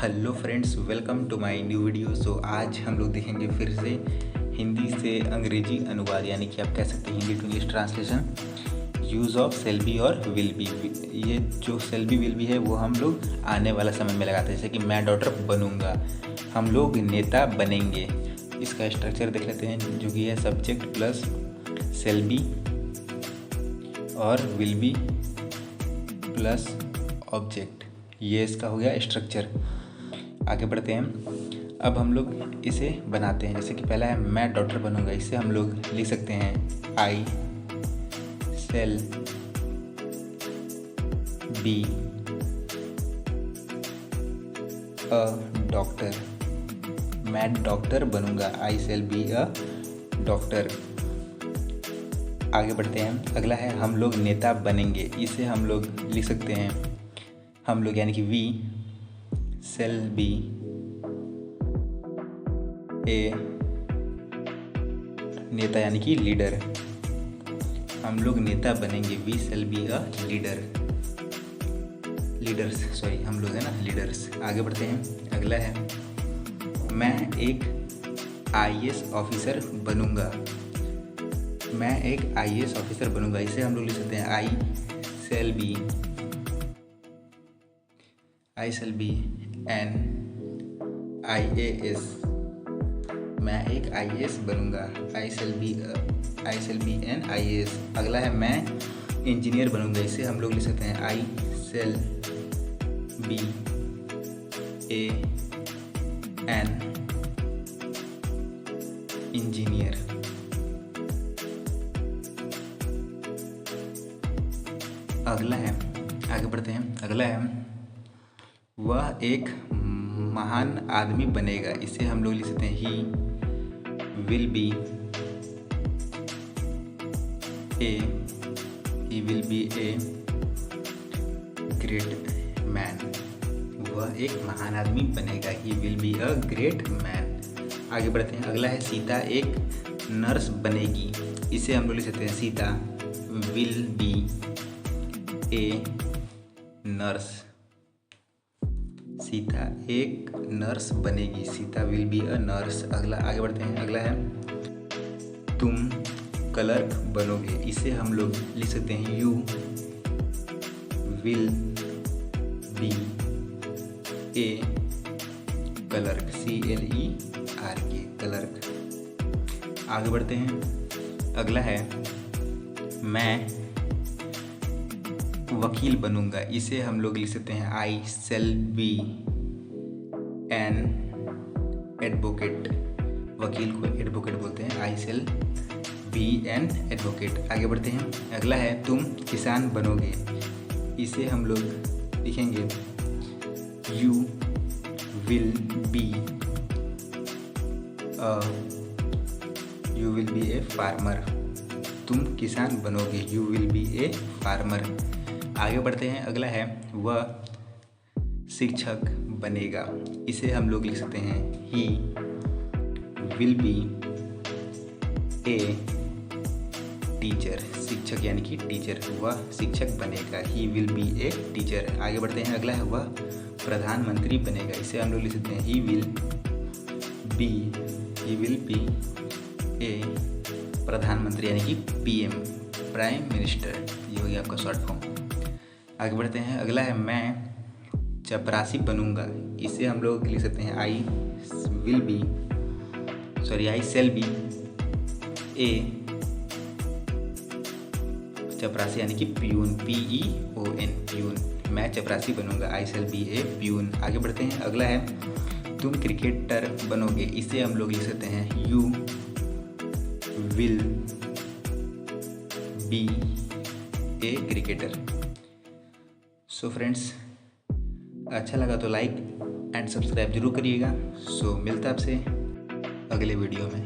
Hello friends, welcome to my new video. So आज हम लोग देखेंगे फिर से हिंदी से अंग्रेजी अनुवाद, यानी कि आप कह सकते हैं Hindi to English translation, use of shall be और विल बी। ये जो शेल बी विल बी है वो हम लोग आने वाला समय में लगाते हैं, जैसे कि मैं डॉक्टर बनूंगा, हम लोग नेता बनेंगे। इसका स्ट्रक्चर देख लेते हैं, जो कि है सब्जेक्ट प्लस शेल बी और विल बी प्लस ऑब्जेक्ट। ये इसका हो गया स्ट्रक्चर। आगे बढ़ते हैं। अब हम लोग इसे बनाते हैं, जैसे कि पहला है मैं डॉक्टर बनूंगा। इसे हम लोग लिख सकते हैं I shall be a doctor. मैं डॉक्टर बनूंगा, I shall be a doctor. आगे बढ़ते हैं। अगला है हम लोग नेता बनेंगे। इसे हम लोग लिख सकते हैं, हम लोग यानी कि वी शेल बी ए नेता यानी कि लीडर। हम लोग नेता बनेंगे, we shall be a leaders, sorry हम लोग है ना लीडर्स। आगे बढ़ते हैं। अगला है मैं एक आईएएस ऑफिसर बनूंगा। मैं एक आईएएस ऑफिसर बनूंगा। इसे हम लोग लिख सकते हैं I shall be an IAS। मैं एक आईएएस बनूंगा, I shall be an IAS। अगला है मैं इंजीनियर बनूंगा। इसे हम लोग लिख सकते हैं I shall B A an engineer. अगला है, आगे बढ़ते हैं। अगला है वह एक महान आदमी बनेगा। इसे हम लोग लिख सकते हैं he will be a great man. वह एक महान आदमी बनेगा, he will be a great man. आगे बढ़ते हैं। अगला है सीता एक नर्स बनेगी। इसे हम लोग लिख सकते हैं Sita will be a nurse. Sita एक नर्स बनेगी, Sita will be a nurse. अगला आगे बढ़ते हैं। अगला है तुम क्लर्क बनोगे। इसे हम लोग लिख सकते हैं you will be A clerk, CLERK clerk. आगे बढ़ते हैं। अगला है मैं वकील बनूंगा। इसे हम लोग लिख सकते हैं I shall be an advocate. वकील को एडवोकेट बोलते हैं, I shall be an advocate. आगे बढ़ते हैं। अगला है तुम किसान बनोगे। इसे हम लोग लिखेंगे you will be a farmer. तुम किसान बनोगे, you will be a farmer. आगे बढ़ते हैं। अगला है वह शिक्षक बनेगा। इसे हम लोग लिख सकते हैं he will be a teacher. शिक्षक यानी कि टीचर, वह शिक्षक बनेगा, he will be a teacher. आगे बढ़ते हैं। अगला है वह प्रधानमंत्री बनेगा। इसे हम लोग लिख सकते हैं ही विल बी ए प्रधानमंत्री यानी कि PM, प्राइम मिनिस्टर। ये हो गया आपका शॉर्ट फॉर्म। आगे बढ़ते हैं। अगला है मैं चपरासी बनूंगा। इसे हम लोग लिख सकते हैं आई शेल बी ए चपरासी यानी कि प्यून, PEON प्यून। मैं चपरासी बनूंगा, I shall B A peon. आगे बढ़ते हैं। अगला है तुम क्रिकेटर बनोगे। इसे हम लोग लिख सकते हैं you will be a cricketer. So friends, अच्छा लगा तो लाइक एंड सब्सक्राइब जरूर करिएगा। सो मिलता है आपसे अगले वीडियो में।